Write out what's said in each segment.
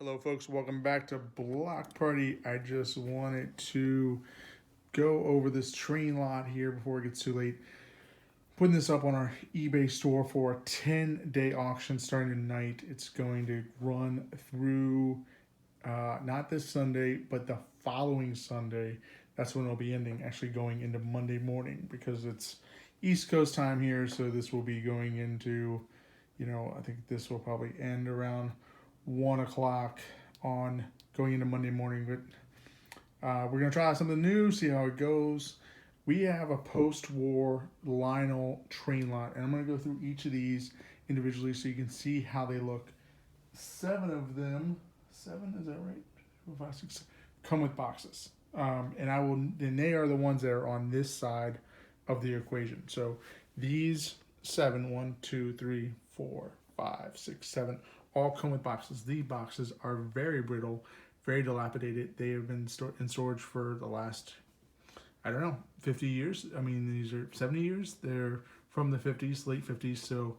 Hello folks, welcome back to Block Party. I just wanted to go over this train lot here before it gets too late. Putting this up on our eBay store for a 10-day auction starting tonight. It's going to run through not this Sunday, but the following Sunday. That's when it'll be ending, actually going into Monday morning because it's East Coast time here. So this will be going into, I think this will probably end around 1 o'clock on going into Monday morning. But we're going to try out something new, see how it goes. We have a post-war Lionel train lot, and I'm going to go through each of these individually so you can see how they look. 7 of them, is that right? 4, 5, 6, come with boxes. And they are the ones that are on this side of the equation. So these 7, 1, 2, 3, 4, 5, 6, 7, all come with boxes. These boxes are very brittle, very dilapidated. They have been in storage for the last, 50 years. I mean, these are 70 years. They're from the 50s, late 50s. So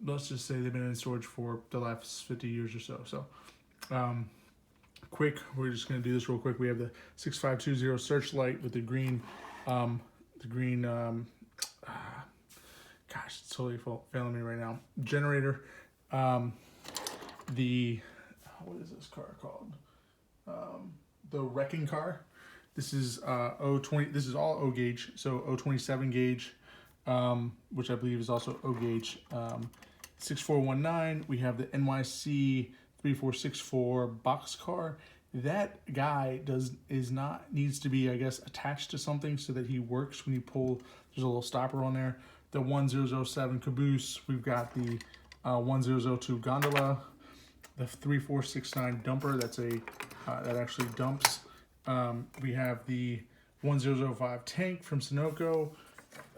let's just say they've been in storage for the last 50 years or so. So quick, we're just going to do this real quick. We have the 6520 Searchlight with the green, gosh, it's totally failing me right now. Generator. What is this car called? The wrecking car. This is 020. This is all O gauge, so 027 gauge, which I believe is also O gauge. 6419. We have the NYC 3464 box car. That guy needs to be, I guess, attached to something so that he works when you pull. There's a little stopper on there. The 1007 caboose. We've got the 1002 gondola, the 3469 dumper. That's that actually dumps. We have the 1005 tank from Sunoco.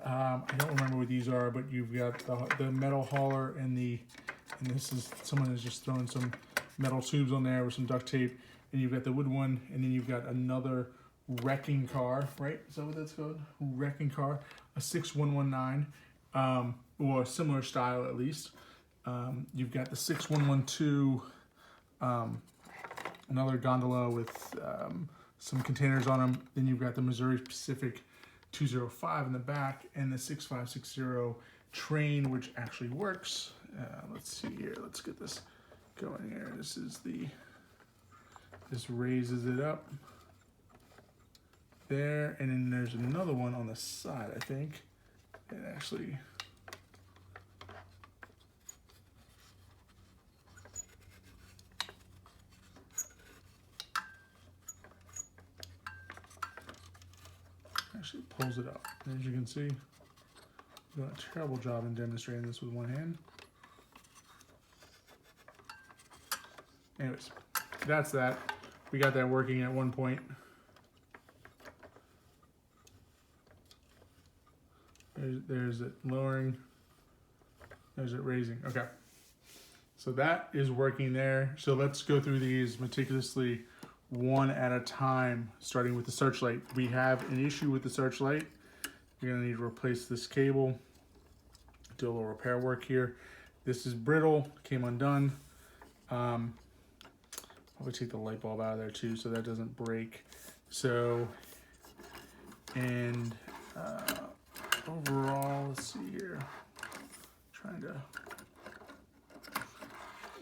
I don't remember what these are, but you've got the metal hauler and this is someone has just thrown some metal tubes on there with some duct tape, and you've got the wood one, and then you've got another wrecking car, right? Is that what that's called? Wrecking car, a 6119, or a similar style at least. You've got the 6112, another gondola with some containers on them. Then you've got the Missouri Pacific 205 in the back, and the 6560 train, which actually works. Let's see here. Let's get this going here. This raises it up there, and then there's another one on the side, I think. It actually... pulls it up. And as you can see, I'm doing a terrible job in demonstrating this with one hand. Anyways, that's that. We got that working at one point. There's it lowering. There's it raising. Okay. So that is working there. So let's go through these meticulously one at a time, starting with the Searchlight. We have an issue with the Searchlight. We're going to need to replace this cable, do a little repair work here. This is brittle, came undone. Probably take the light bulb out of there too so that doesn't break. So, and overall, let's see here. Trying to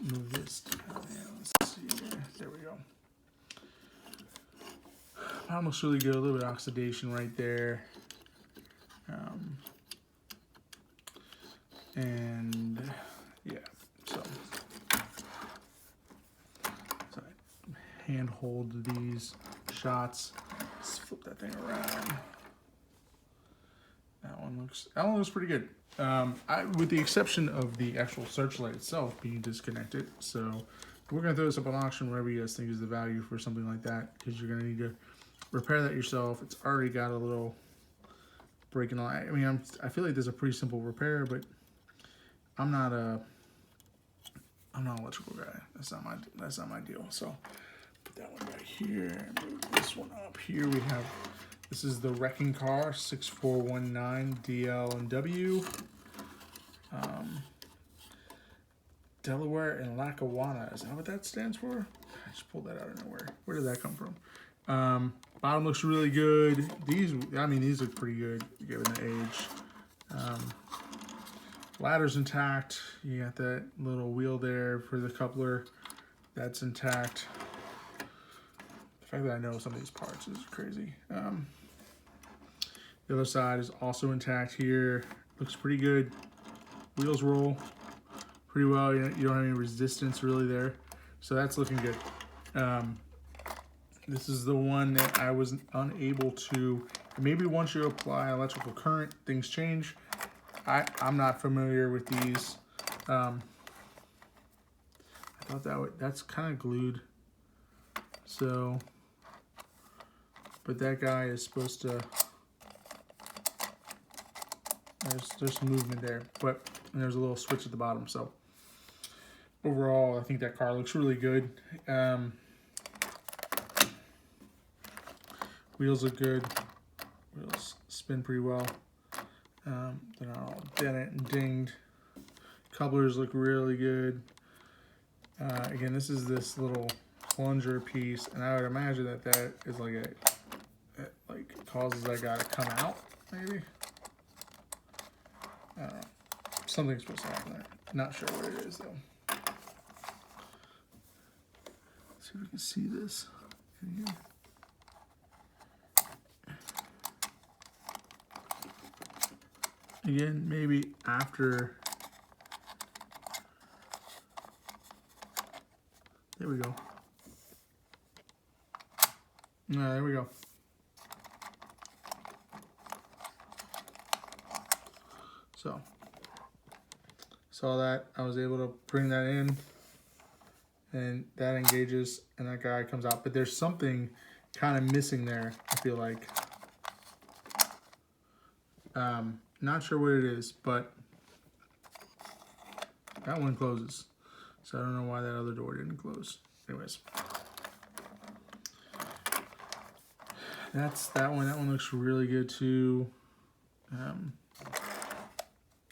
move this down here. Let's see here. There we go. That looks really good. A little bit of oxidation right there. And yeah, so hand hold these shots. Let's flip that thing around. That one looks pretty good. With the exception of the actual Searchlight itself being disconnected. So we're gonna throw this up on auction wherever you guys think is the value for something like that, because you're gonna need to repair that yourself. It's already got a little breaking on. I mean, I feel like there's a pretty simple repair, but I'm not an electrical guy. That's not my deal. So put that one back here. Move this one up here. We have, this is the wrecking car 6419 DL and W. Delaware and Lackawanna. Is that what that stands for? I just pulled that out of nowhere. Where did that come from? Bottom looks really good. These look pretty good given the age. Ladder's intact. You got that little wheel there for the coupler. That's intact. The fact that I know some of these parts is crazy. The other side is also intact here. Looks pretty good. Wheels roll pretty well. You don't have any resistance really there. So that's looking good. This is the one that I was unable to, maybe once you apply electrical current, things change. I'm not familiar with these. I thought that's kind of glued. So, but that guy is supposed to, there's some movement there, but there's a little switch at the bottom. So overall, I think that car looks really good. Wheels look good. Wheels spin pretty well. They're not all dented and dinged. Couplers look really good. Again, this is this little plunger piece, and I would imagine that is like it causes that guy to come out, maybe. I don't know. Something's supposed to happen there. Not sure what it is though. Let's see if we can see this in here. Again, maybe after. There we go. There we go. So, saw that. I was able to bring that in, and that engages, and that guy comes out. But there's something kind of missing there, I feel like. Not sure what it is, but that one closes. So I don't know why that other door didn't close. Anyways. That's that one. That one looks really good too.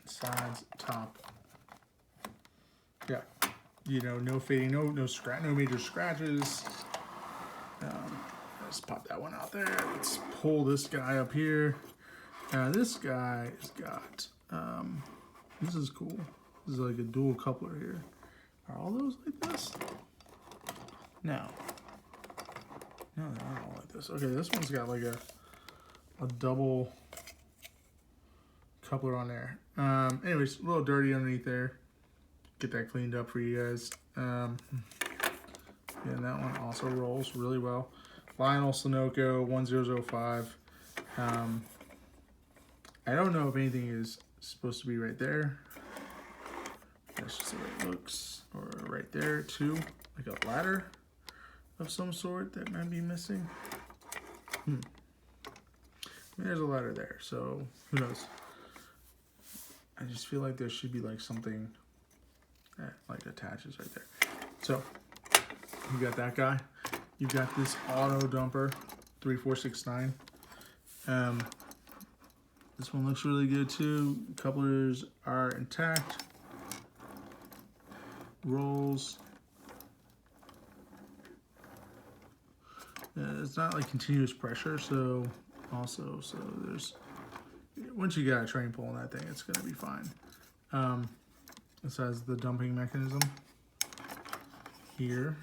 Sides, top. Yeah. You know, no fading, no major scratches. Let's pop that one out there. Let's pull this guy up here. This guy has got, this is cool. This is like a dual coupler here. Are all those like this? No. No, they're not all like this. Okay, this one's got like a double coupler on there. Anyways, a little dirty underneath there. Get that cleaned up for you guys. And that one also rolls really well. Lionel Sunoco 1005. I don't know if anything is supposed to be right there. That's just the way it looks. Or right there too, like a ladder of some sort that might be missing. I mean, there's a ladder there, so who knows? I just feel like there should be like something that like attaches right there. So you got that guy. You got this auto dumper 3469. This one looks really good too. Couplers are intact. Rolls. It's not like continuous pressure, so there's, once you got a train pull on that thing, it's gonna be fine. This has the dumping mechanism here.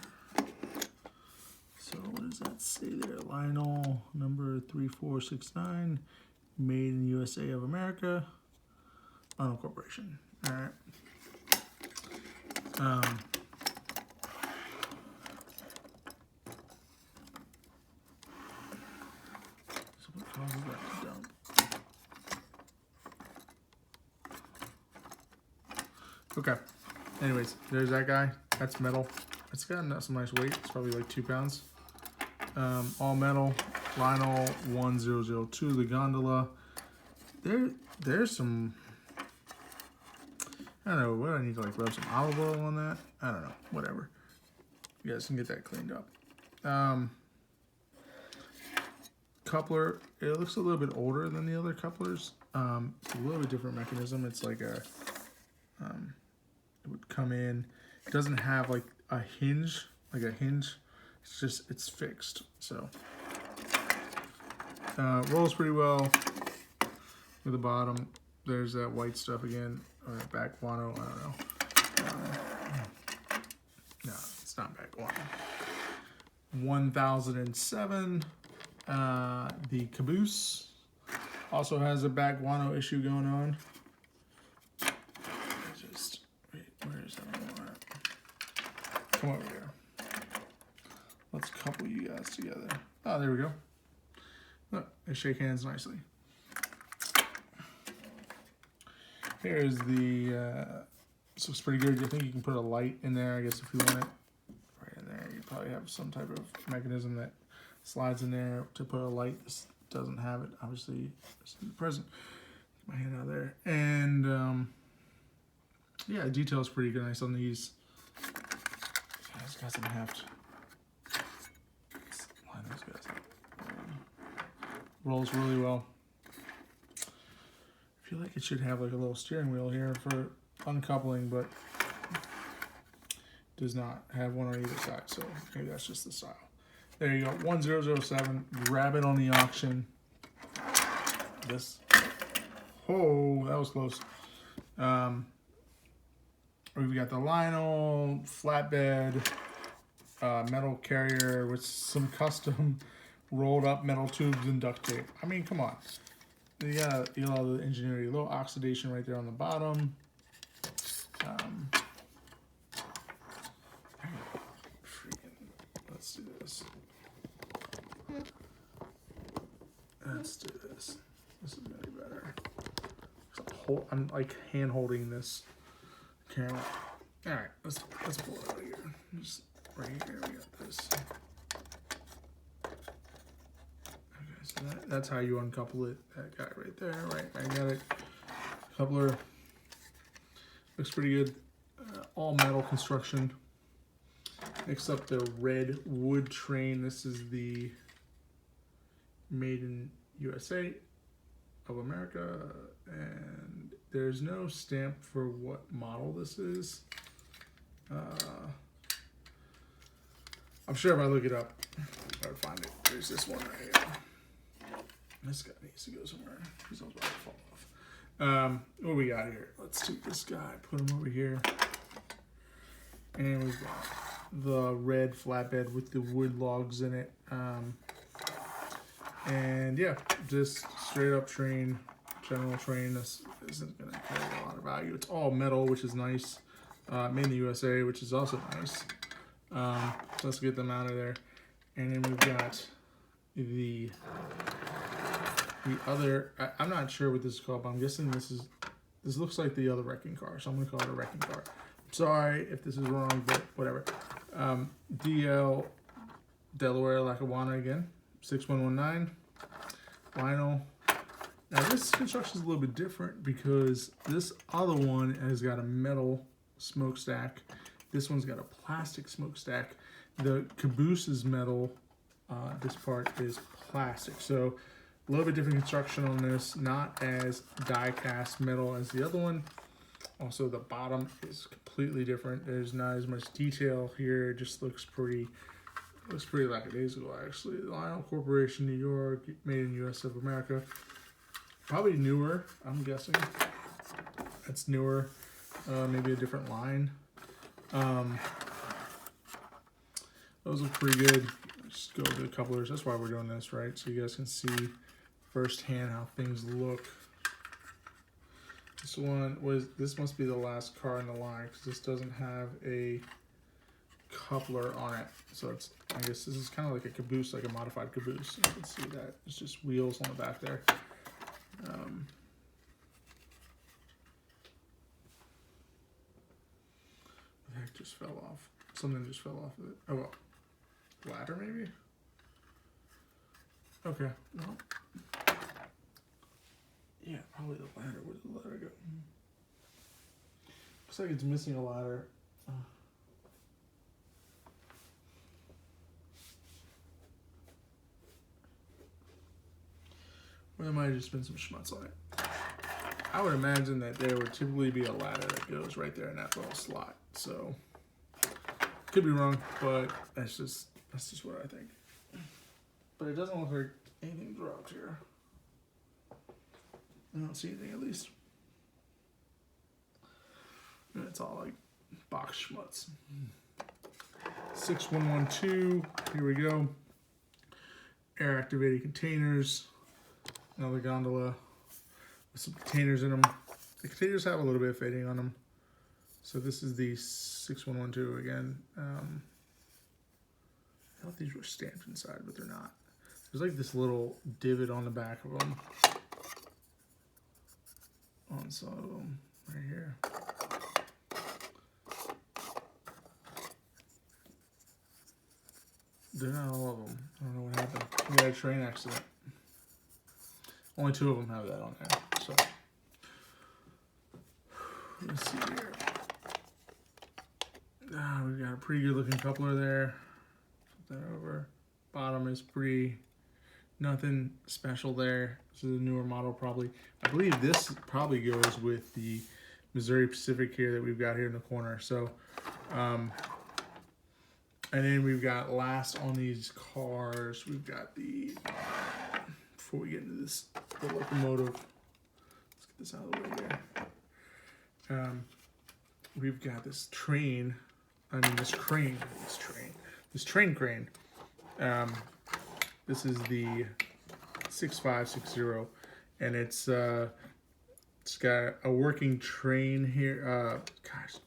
So what does that say there? Lionel number 3469, made in USA of America, Lionel Corporation. All right. So what causes that to dump? Okay. Anyways, there's that guy. That's metal. It's got some nice weight. It's probably like 2 pounds. All metal. Lionel 1002. The gondola. There's some. I don't know. What do I need to like rub some olive oil on that? I don't know. Whatever. You guys can get that cleaned up. Coupler. It looks a little bit older than the other couplers. It's a little bit different mechanism. It's like a. It would come in. It doesn't have like a hinge, It's just, it's fixed. So rolls pretty well with the bottom. There's that white stuff again, or back guano, I don't know. No, it's not back guano. 1007. The caboose also has a back guano issue going on. Wait, where is that one? Come over here. Let's couple you guys together. Oh, there we go. Look, they shake hands nicely. Here's the, this looks pretty good. I think you can put a light in there, I guess, if you want it. Right in there, you probably have some type of mechanism that slides in there to put a light. This doesn't have it, obviously. It's in the present. Get my hand out there. And, yeah, the detail's pretty good, nice on these. I just got some heft. Let's line those guys up. Rolls really well. I feel like it should have like a little steering wheel here for uncoupling, but does not have one on either side, so maybe that's just the style. There you go, 1007. Grab it on the auction. This, oh, that was close. We've got the Lionel flatbed metal carrier with some custom rolled up metal tubes and duct tape. I mean, come on. You got all the ingenuity, a little oxidation right there on the bottom. Let's do this. Let's do this. This is gonna be better. I'm like hand holding this camera. All right, let's pull it out of here. Just right here, we got this. Okay, so that's how you uncouple it. That guy right there, right? Magnetic coupler. Looks pretty good. All metal construction. Next up, the red wood train. This is the made in USA of America, and there's no stamp for what model this is. I'm sure if I look it up, I would find it. There's this one right here. This guy needs to go somewhere. He's almost about to fall off. What do we got here? Let's take this guy, put him over here. And we've got the red flatbed with the wood logs in it. And yeah, just straight up train, general train. This isn't gonna carry a lot of value. It's all metal, which is nice. Made in the USA, which is also nice. So let's get them out of there. And then we've got the other, I'm not sure what this is called, but I'm guessing this looks like the other wrecking car, so I'm gonna call it a wrecking car. Sorry if this is wrong, but whatever. DL Delaware Lackawanna again, 6119. Lionel. Now this construction is a little bit different because this other one has got a metal smokestack. This one's got a plastic smokestack. The caboose is metal. This part is plastic. So a little bit different construction on this. Not as die cast metal as the other one. Also, the bottom is completely different. There's not as much detail here. It just looks pretty lackadaisical, actually. Lionel Corporation, New York, made in U.S. of America. Probably newer, I'm guessing. That's newer. Maybe a different line. Those look pretty good. Just go to the couplers. That's why we're doing this, right? So you guys can see firsthand how things look. This must be the last car in the line because this doesn't have a coupler on it. So it's, I guess this is kind of like a caboose, like a modified caboose. You can see that. It's just wheels on the back there. What the heck just fell off? Something just fell off of it. Oh, well. Ladder maybe? Okay, well. Yeah, probably the ladder. Where did the ladder go? Looks like it's missing a ladder. Or there might have just been some schmutz on it. I would imagine that there would typically be a ladder that goes right there in that little slot. So Could be wrong, but that's just what I think. But it doesn't look like anything dropped here. I don't see anything, at least. And it's all like box schmutz. 6112. Here we go. Air activated containers. Another gondola with some containers in them. The containers have a little bit of fading on them. So this is the 6112 again. I thought these were stamped inside, but they're not. There's like this little divot on the back of them. On some of them, right here. They're not all of them. I don't know what happened. We had a train accident. Only 2 of them have that on there. So let's see here. We've got a pretty good looking coupler there. Flip that over. Bottom is pretty, nothing special there. This is a newer model probably. I believe this probably goes with the Missouri Pacific here that we've got here in the corner. So, and then we've got last on these cars, we've got the, before we get into this, the locomotive, let's get this out of the way there. We've got this train crane. This is the 6560, and it's got a working train here.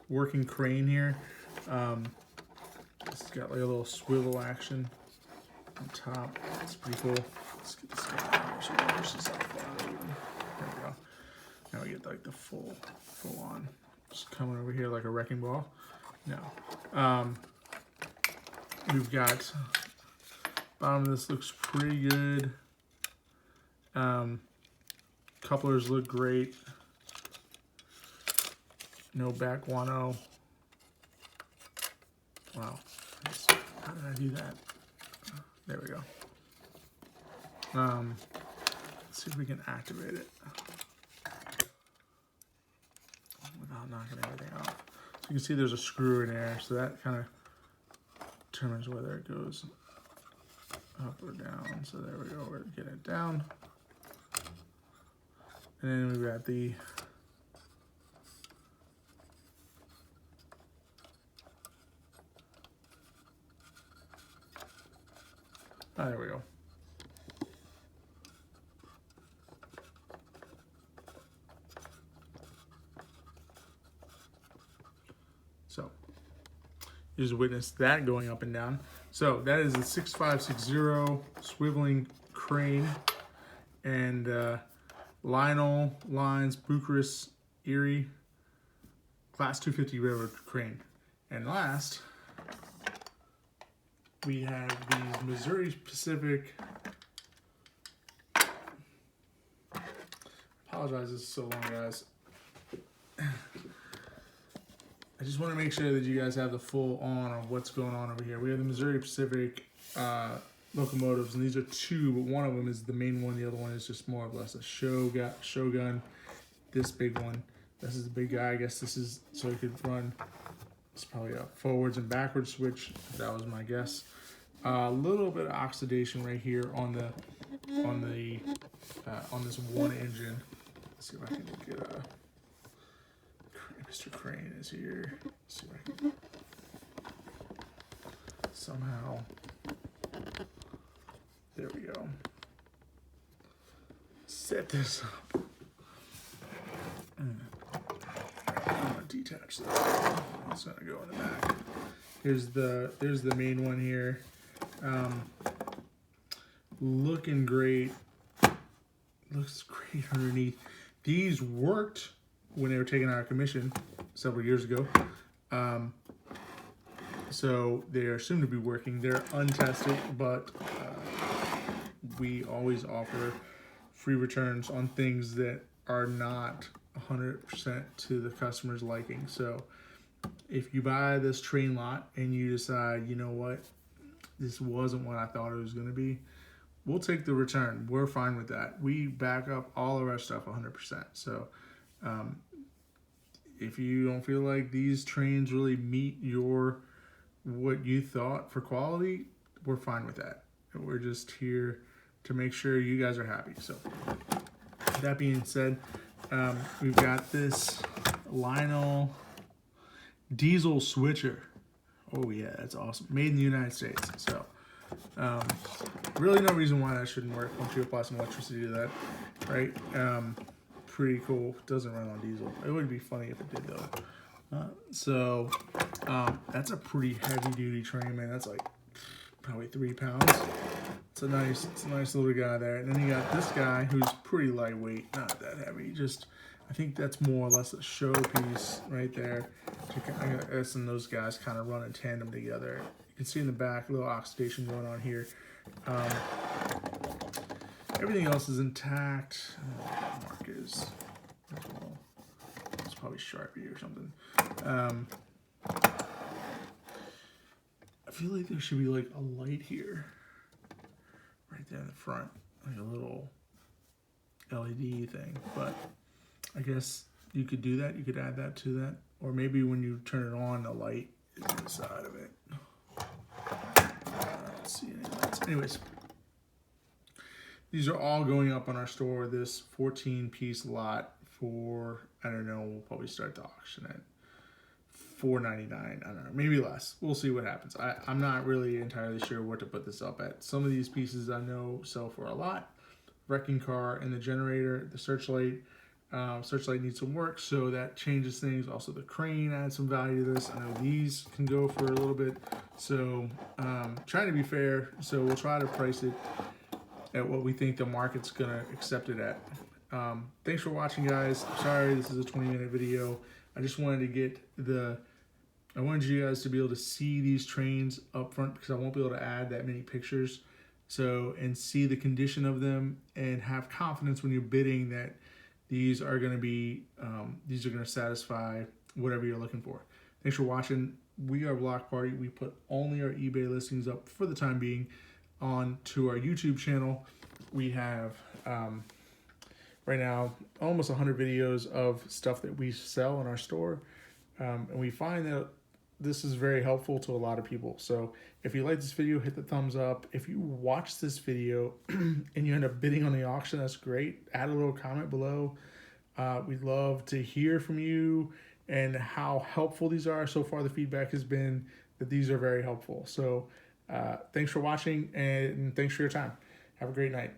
Working crane here. It's got like a little swivel action on top. It's pretty cool. Let's get this guy out here so we can push this out far. There we go. Now we get like the full on. Just coming over here like a wrecking ball. No. We've got, bottom of this looks pretty good. Couplers look great. No back guano. Wow. How did I do that? There we go. Let's see if we can activate it without knocking everything off. So you can see there's a screw in there, so that kind of determines whether it goes up or down. So there we go, we're getting it down. And then we've got the there we go. So you just witnessed that going up and down. So that is the 6560 swiveling crane, and Lionel lines Bucharest Erie Class 250 railroad crane. And last, we have these Missouri Pacific. Apologize, this is so long, guys. I just want to make sure that you guys have the full on of what's going on over here. We have the Missouri Pacific locomotives, and these are 2, but one of them is the main one. The other one is just more or less a Shogun. This big one, this is the big guy. I guess this is so you could run. It's probably a forwards and backwards switch. That was my guess. A little bit of oxidation right here on this one engine. Let's see if I can get a. Mr. Crane is here. Let's see if I can somehow. There we go. Set this up. I'm gonna detach this. It's gonna go in the back. There's the main one here. Looking great. Looks great underneath. These worked when they were taken out of commission several years ago. So they are soon to be working. They're untested, but we always offer free returns on things that are not 100% to the customer's liking. So if you buy this train lot and you decide, you know what, this wasn't what I thought it was going to be, we'll take the return. We're fine with that. We back up all of our stuff 100%. So if you don't feel like these trains really meet your what you thought for quality, we're fine with that. We're just here to make sure you guys are happy. So that being said, we've got this Lionel diesel switcher. Oh yeah, that's awesome. Made in the United States. So really no reason why that shouldn't work once you apply some electricity to that, right? Pretty cool. Doesn't run on diesel. It would be funny if it did though. So that's a pretty heavy duty train, man. That's like probably 3 pounds. It's a nice little guy there. And then you got this guy who's pretty lightweight, not that heavy. Just, I think that's more or less a showpiece right there. Us and those guys kind of run in tandem together. You can see in the back a little oxidation going on here. Everything else is intact. Mark is as well. It's probably Sharpie or something. I feel like there should be like a light here, right there in the front, like a little LED thing. But I guess you could do that. You could add that to that, or maybe when you turn it on, the light is inside of it. Let's see any lights. Anyways, these are all going up on our store. This 14-piece lot for, I don't know, we'll probably start the auction at $4.99. I don't know, maybe less. We'll see what happens. I'm not really entirely sure what to put this up at. Some of these pieces I know sell for a lot. Wrecking car and the generator, the searchlight. Searchlight needs some work, so that changes things. Also, the crane adds some value to this. I know these can go for a little bit. So trying to be fair, so we'll try to price it at what we think the market's gonna accept it at. Thanks for watching, guys. Sorry this is a 20-minute video. I just wanted to get I wanted you guys to be able to see these trains up front because I won't be able to add that many pictures. So, and see the condition of them and have confidence when you're bidding that these are going to be, these are going to satisfy whatever you're looking for. Thanks for watching. We are Block Party. We put only our eBay listings up for the time being on to our YouTube channel. We have, right now, almost 100 videos of stuff that we sell in our store. And we find that this is very helpful to a lot of people. So if you like this video, hit the thumbs up. If you watch this video and you end up bidding on the auction, that's great. Add a little comment below. We'd love to hear from you and how helpful these are. So far, the feedback has been that these are very helpful. So thanks for watching and thanks for your time. Have a great night.